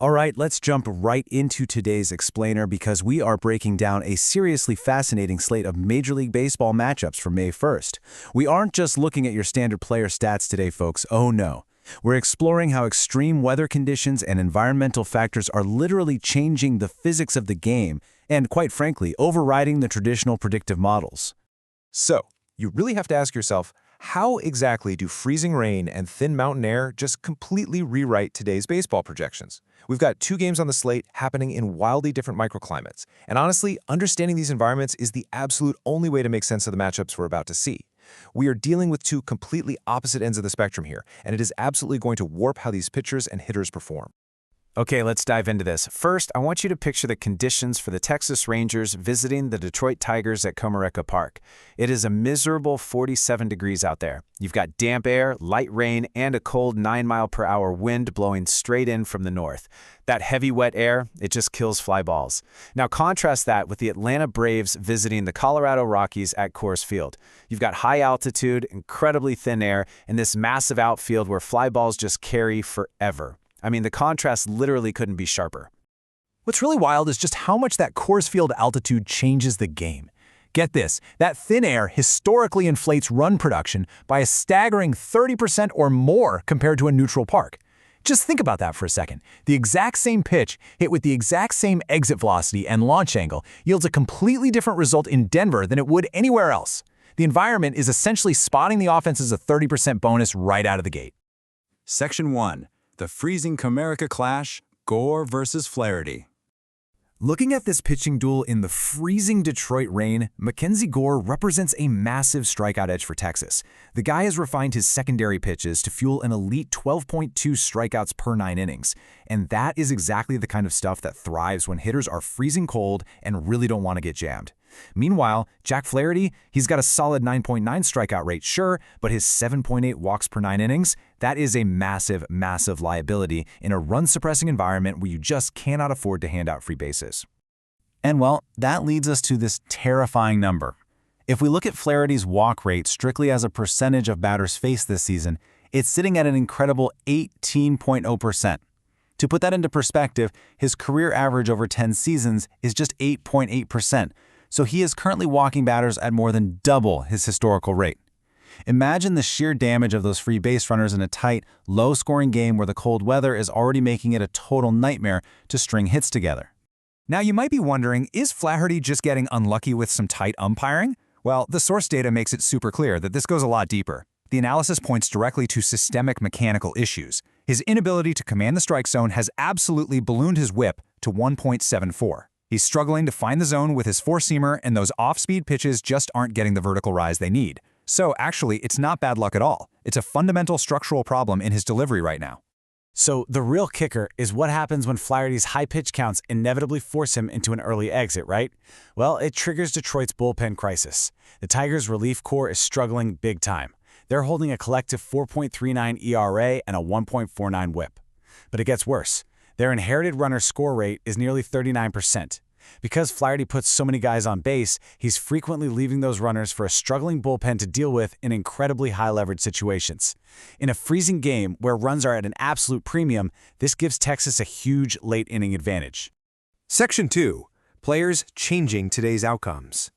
All right, let's jump right into today's explainer because we are breaking down a seriously fascinating slate of Major League Baseball matchups for May 1st. We aren't just looking at your standard player stats today, folks. Oh no. We're exploring how extreme weather conditions and environmental factors are literally changing the physics of the game and, quite frankly, overriding the traditional predictive models. So, you really have to ask yourself, how exactly do freezing rain and thin mountain air just completely rewrite today's baseball projections? We've got 2 games on the slate happening in wildly different microclimates. And honestly, understanding these environments is the absolute only way to make sense of the matchups we're about to see. We are dealing with 2 completely opposite ends of the spectrum here, and it is absolutely going to warp how these pitchers and hitters perform. Okay, let's dive into this. First, I want you to picture the conditions for the Texas Rangers visiting the Detroit Tigers at Comerica Park. It is a miserable 47 degrees out there. You've got damp air, light rain, and a cold 9-mile-per-hour wind blowing straight in from the north. That heavy, wet air, it just kills fly balls. Now contrast that with the Atlanta Braves visiting the Colorado Rockies at Coors Field. You've got high altitude, incredibly thin air, and this massive outfield where fly balls just carry forever. I mean, the contrast literally couldn't be sharper. What's really wild is just how much that Coors Field altitude changes the game. Get this, that thin air historically inflates run production by a staggering 30% or more compared to a neutral park. Just think about that for a second. The exact same pitch, hit with the exact same exit velocity and launch angle, yields a completely different result in Denver than it would anywhere else. The environment is essentially spotting the offense as a 30% bonus right out of the gate. Section 1. The freezing Comerica clash, Gore versus Flaherty. Looking at this pitching duel in the freezing Detroit rain, Mackenzie Gore represents a massive strikeout edge for Texas. The guy has refined his secondary pitches to fuel an elite 12.2 strikeouts per 9 innings. And that is exactly the kind of stuff that thrives when hitters are freezing cold and really don't want to get jammed. Meanwhile, Jack Flaherty, he's got a solid 9.9 strikeout rate, sure, but his 7.8 walks per 9 innings, that is a massive, massive liability in a run-suppressing environment where you just cannot afford to hand out free bases. And well, that leads us to this terrifying number. If we look at Flaherty's walk rate strictly as a percentage of batters faced this season, it's sitting at an incredible 18.0%. To put that into perspective, his career average over 10 seasons is just 8.8%. So he is currently walking batters at more than double his historical rate. Imagine the sheer damage of those free base runners in a tight, low-scoring game where the cold weather is already making it a total nightmare to string hits together. Now you might be wondering, is Flaherty just getting unlucky with some tight umpiring? Well, the source data makes it super clear that this goes a lot deeper. The analysis points directly to systemic mechanical issues. His inability to command the strike zone has absolutely ballooned his whip to 1.74. He's struggling to find the zone with his four-seamer, and those off-speed pitches just aren't getting the vertical rise they need. So actually, it's not bad luck at all. It's a fundamental structural problem in his delivery right now. So the real kicker is what happens when Flaherty's high pitch counts inevitably force him into an early exit, right? Well, it triggers Detroit's bullpen crisis. The Tigers' relief corps is struggling big time. They're holding a collective 4.39 ERA and a 1.49 whip. But it gets worse. Their inherited runner score rate is nearly 39%. Because Flaherty puts so many guys on base, he's frequently leaving those runners for a struggling bullpen to deal with in incredibly high-leverage situations. In a freezing game where runs are at an absolute premium, this gives Texas a huge late-inning advantage. Section 2. Players changing today's outcomes.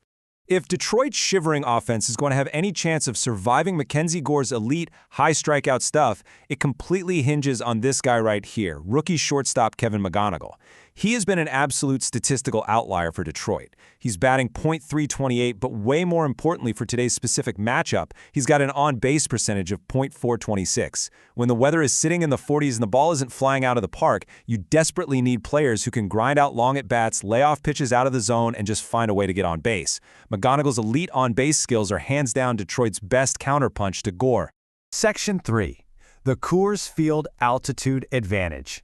If Detroit's shivering offense is going to have any chance of surviving Mackenzie Gore's elite, high strikeout stuff, it completely hinges on this guy right here, rookie shortstop Kevin McGonigal. He has been an absolute statistical outlier for Detroit. He's batting .328, but way more importantly for today's specific matchup, he's got an on-base percentage of .426. When the weather is sitting in the 40s and the ball isn't flying out of the park, you desperately need players who can grind out long at-bats, lay off pitches out of the zone, and just find a way to get on base. McGonigal's elite on-base skills are hands down Detroit's best counterpunch to Gore. Section 3. The Coors Field Altitude Advantage.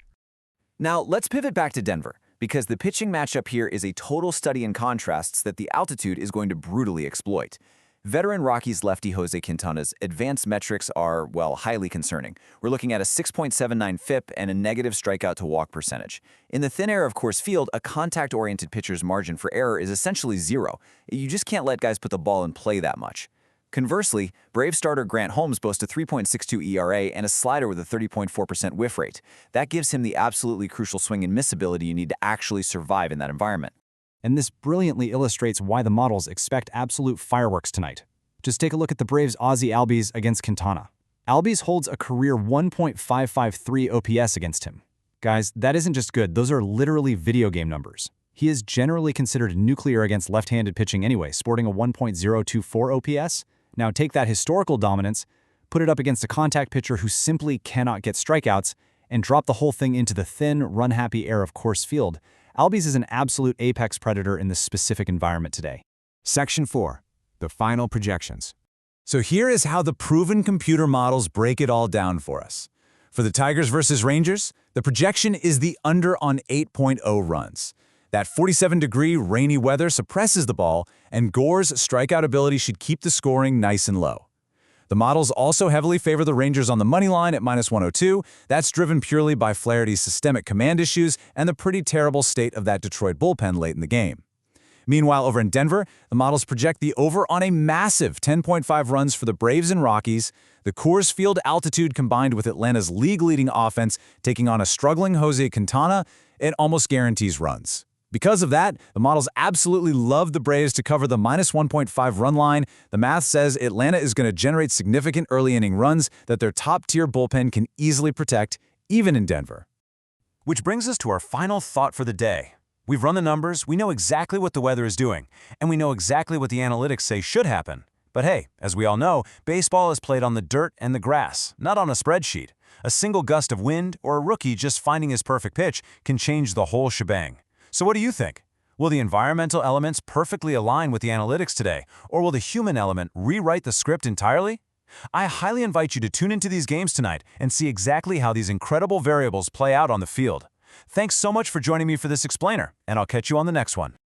Now, let's pivot back to Denver, because the pitching matchup here is a total study in contrasts that the altitude is going to brutally exploit. Veteran Rockies lefty Jose Quintana's advanced metrics are, well, highly concerning. We're looking at a 6.79 FIP and a negative strikeout-to-walk percentage. In the thin air of Coors Field, a contact-oriented pitcher's margin for error is essentially zero. You just can't let guys put the ball in play that much. Conversely, Braves starter Grant Holmes boasts a 3.62 ERA and a slider with a 30.4% whiff rate. That gives him the absolutely crucial swing and miss ability you need to actually survive in that environment. And this brilliantly illustrates why the models expect absolute fireworks tonight. Just take a look at the Braves' Aussie Albies against Quintana. Albies holds a career 1.553 OPS against him. Guys, that isn't just good, those are literally video game numbers. He is generally considered nuclear against left-handed pitching anyway, sporting a 1.024 OPS. Now take that historical dominance, put it up against a contact pitcher who simply cannot get strikeouts, and drop the whole thing into the thin, run-happy air of Coors Field. Albies is an absolute apex predator in this specific environment today. Section 4. The final projections. So here is how the proven computer models break it all down for us. For the Tigers versus Rangers, the projection is the under on 8.0 runs. That 47-degree rainy weather suppresses the ball, and Gore's strikeout ability should keep the scoring nice and low. The models also heavily favor the Rangers on the money line at -102. That's driven purely by Flaherty's systemic command issues and the pretty terrible state of that Detroit bullpen late in the game. Meanwhile, over in Denver, the models project the over on a massive 10.5 runs for the Braves and Rockies. The Coors Field altitude combined with Atlanta's league-leading offense taking on a struggling Jose Quintana, it almost guarantees runs. Because of that, the models absolutely love the Braves to cover the -1.5 run line. The math says Atlanta is going to generate significant early inning runs that their top-tier bullpen can easily protect, even in Denver. Which brings us to our final thought for the day. We've run the numbers, we know exactly what the weather is doing, and we know exactly what the analytics say should happen. But hey, as we all know, baseball is played on the dirt and the grass, not on a spreadsheet. A single gust of wind or a rookie just finding his perfect pitch can change the whole shebang. So what do you think? Will the environmental elements perfectly align with the analytics today, or will the human element rewrite the script entirely? I highly invite you to tune into these games tonight and see exactly how these incredible variables play out on the field. Thanks so much for joining me for this explainer, and I'll catch you on the next one.